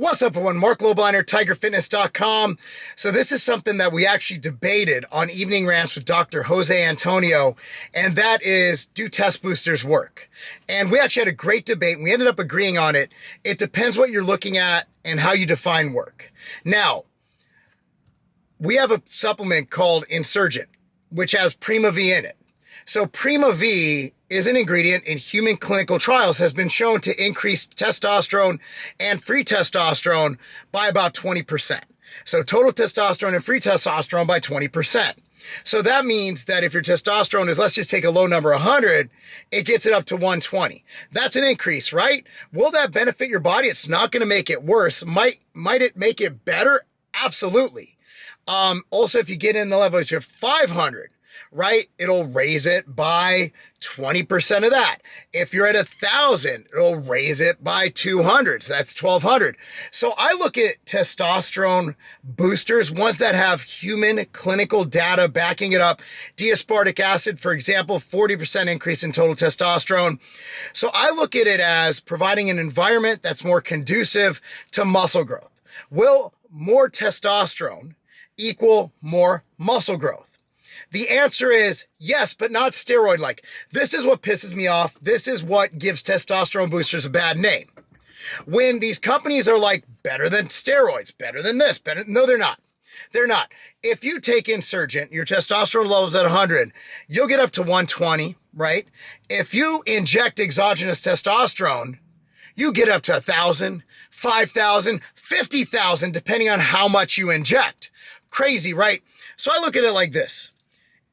What's up, everyone? Marc Lobliner, TigerFitness.com. So this is something that we actually debated on Evening Rants with Dr. Jose Antonio, and that is, do test boosters work? And we actually had a great debate, and we ended up agreeing on it. It depends what you're looking at and how you define work. Now, we have a supplement called Insurgent, which has Prima V in it. So Prima V is an ingredient in human clinical trials, has been shown to increase testosterone and free testosterone by about 20%. So total testosterone and free testosterone by 20%. So that means that if your testosterone is, let's just take a low number, 100, it gets it up to 120. That's an increase, right? Will that benefit your body? It's not going to make it worse. Might it make it better? Absolutely. Also, if you get in the level of 500, right, it'll raise it by 20% of that. If you're at 1,000, it'll raise it by 200. So that's 1,200. So I look at testosterone boosters, ones that have human clinical data backing it up. D-aspartic acid, for example, 40% increase in total testosterone. So I look at it as providing an environment that's more conducive to muscle growth. Will more testosterone equal more muscle growth? The answer is yes, but not steroid-like. This is what pisses me off. This is what gives testosterone boosters a bad name. When these companies are like, better than steroids, better than this, better. No, they're not. They're not. If you take Insurgent, your testosterone level's at 100, you'll get up to 120, right? If you inject exogenous testosterone, you get up to 1,000, 5,000, 50,000, depending on how much you inject. Crazy, right? So I look at it like this.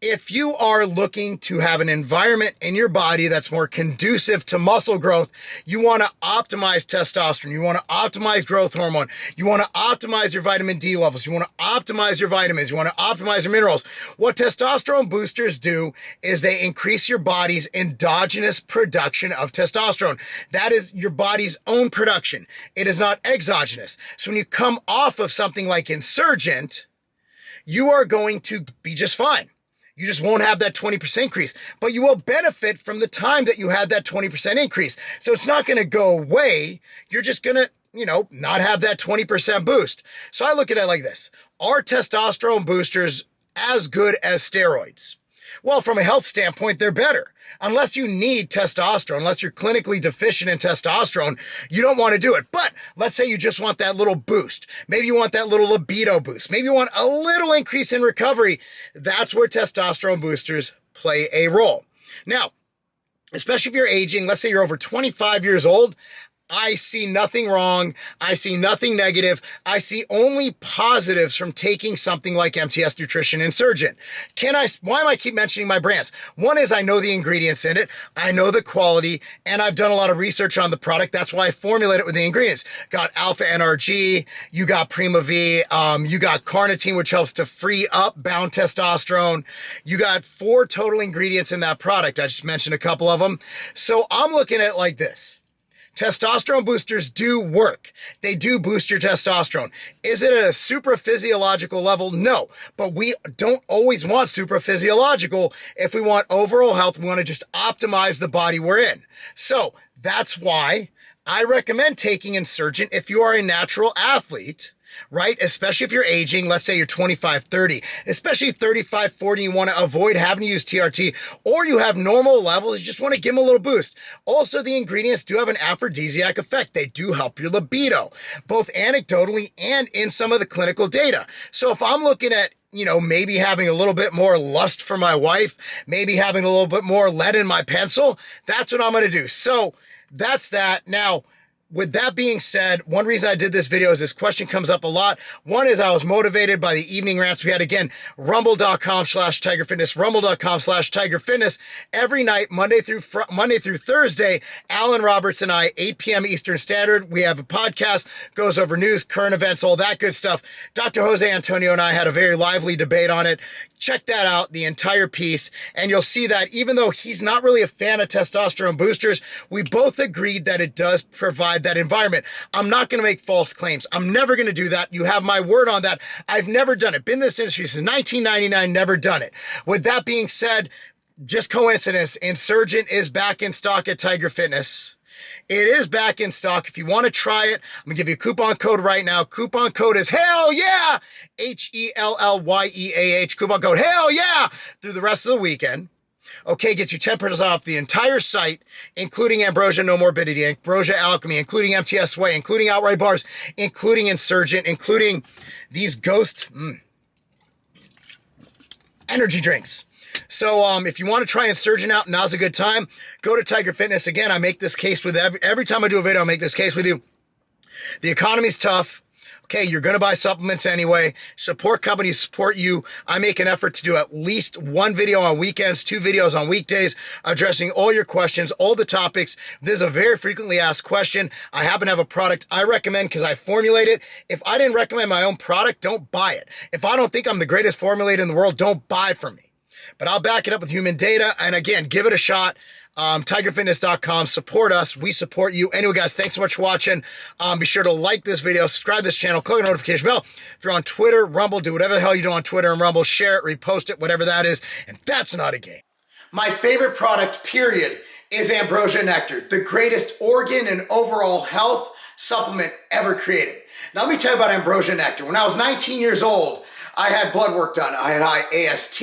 If you are looking to have an environment in your body that's more conducive to muscle growth, you want to optimize testosterone. You want to optimize growth hormone. You want to optimize your vitamin D levels. You want to optimize your vitamins. You want to optimize your minerals. What testosterone boosters do is they increase your body's endogenous production of testosterone. That is your body's own production. It is not exogenous. So when you come off of something like Insurgent, you are going to be just fine. You just won't have that 20% increase, but you will benefit from the time that you had that 20% increase. So it's not going to go away. You're just going to, not have that 20% boost. So I look at it like this. Are testosterone boosters as good as steroids? Well, from a health standpoint, they're better. Unless you need testosterone, unless you're clinically deficient in testosterone, you don't want to do it. But let's say you just want that little boost. Maybe you want that little libido boost. Maybe you want a little increase in recovery. That's where testosterone boosters play a role. Now, especially if you're aging, let's say you're over 25 years old, I see nothing wrong. I see nothing negative. I see only positives from taking something like MTS Nutrition Insurgent. Why am I keep mentioning my brands? One is I know the ingredients in it. I know the quality, and I've done a lot of research on the product. That's why I formulate it with the ingredients. Got alpha NRG, you got Prima V, you got carnitine, which helps to free up bound testosterone. You got 4 total ingredients in that product. I just mentioned a couple of them. So I'm looking at it like this. Testosterone boosters do work. They do boost your testosterone. Is it at a super physiological level? No, but we don't always want super physiological. If we want overall health, we want to just optimize the body we're in. So that's why I recommend taking Insurgent if you are a natural athlete, right? Especially if you're aging, let's say you're 25, 30, especially 35, 40, you want to avoid having to use TRT, or you have normal levels, you just want to give them a little boost. Also, the ingredients do have an aphrodisiac effect. They do help your libido, both anecdotally and in some of the clinical data. So if I'm looking at maybe having a little bit more lust for my wife, maybe having a little bit more lead in my pencil, that's what I'm going to do. So that's that. Now, with that being said, one reason I did this video is this question comes up a lot. One is I was motivated by the evening rants we had. Again, rumble.com/tigerfitness, rumble.com/tigerfitness. Every night, Monday through Thursday, Alan Roberts and I, 8 p.m. Eastern Standard, we have a podcast, goes over news, current events, all that good stuff. Dr. Jose Antonio and I had a very lively debate on it. Check that out, the entire piece, and you'll see that even though he's not really a fan of testosterone boosters, we both agreed that it does provide that environment. I'm not going to make false claims. I'm never going to do that. You have my word on that. I've never done it. Been in this industry since 1999, never done it. With that being said, just coincidence, Insurgent is back in stock at Tiger Fitness. It is back in stock. If you want to try it, I'm going to give you a coupon code right now. Coupon code is hell yeah, HELLYEAH. Coupon code hell yeah through the rest of the weekend. Okay, gets you 10% off the entire site, including Ambrosia No Morbidity, Ambrosia Alchemy, including MTS Way, including Outright Bars, including Insurgent, including these Ghost energy drinks. So if you want to try Insurgent out, now's a good time. Go to Tiger Fitness. Again, I make this case with every time I do a video, I make this case with you. The economy's tough. Okay, you're going to buy supplements anyway. Support companies support you. I make an effort to do at least one video on weekends, 2 videos on weekdays, addressing all your questions, all the topics. This is a very frequently asked question. I happen to have a product I recommend because I formulate it. If I didn't recommend my own product, don't buy it. If I don't think I'm the greatest formulator in the world, don't buy from me. But I'll back it up with human data. And again, give it a shot. TigerFitness.com. Support us. We support you. Anyway, guys, thanks so much for watching. Be sure to like this video, subscribe to this channel, click the notification bell. If you're on Twitter, Rumble, do whatever the hell you do on Twitter and Rumble. Share it, repost it, whatever that is. And that's not a game. My favorite product, period, is Ambrosia Nectar, the greatest organ and overall health supplement ever created. Now, let me tell you about Ambrosia Nectar. When I was 19 years old, I had blood work done. I had high AST,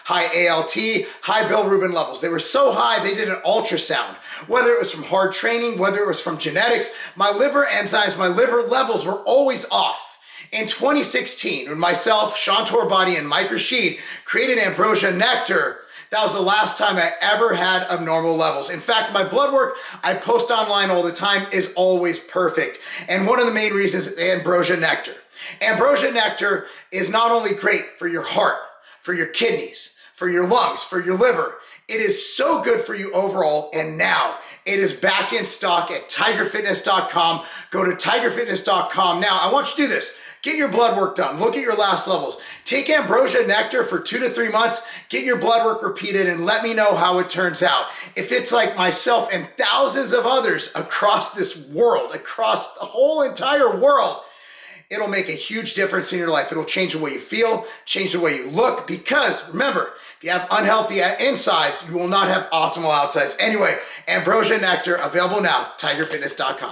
high ALT, high bilirubin levels. They were so high, they did an ultrasound. Whether it was from hard training, whether it was from genetics, my liver enzymes, my liver levels were always off. In 2016, when myself, Sean Torbody, and Mike Rashid created Ambrosia Nectar, that was the last time I ever had abnormal levels. In fact, my blood work I post online all the time is always perfect. And one of the main reasons is Ambrosia Nectar. Ambrosia Nectar is not only great for your heart, for your kidneys, for your lungs, for your liver. It is so good for you overall. And now it is back in stock at TigerFitness.com. Go to TigerFitness.com. Now, I want you to do this. Get your blood work done. Look at your last levels. Take Ambrosia Nectar for 2 to 3 months. Get your blood work repeated and let me know how it turns out. If it's like myself and thousands of others across this world, across the whole entire world, it'll make a huge difference in your life. It'll change the way you feel, change the way you look, because remember, if you have unhealthy insides, you will not have optimal outsides. Anyway, Ambrosia Nectar, available now, TigerFitness.com.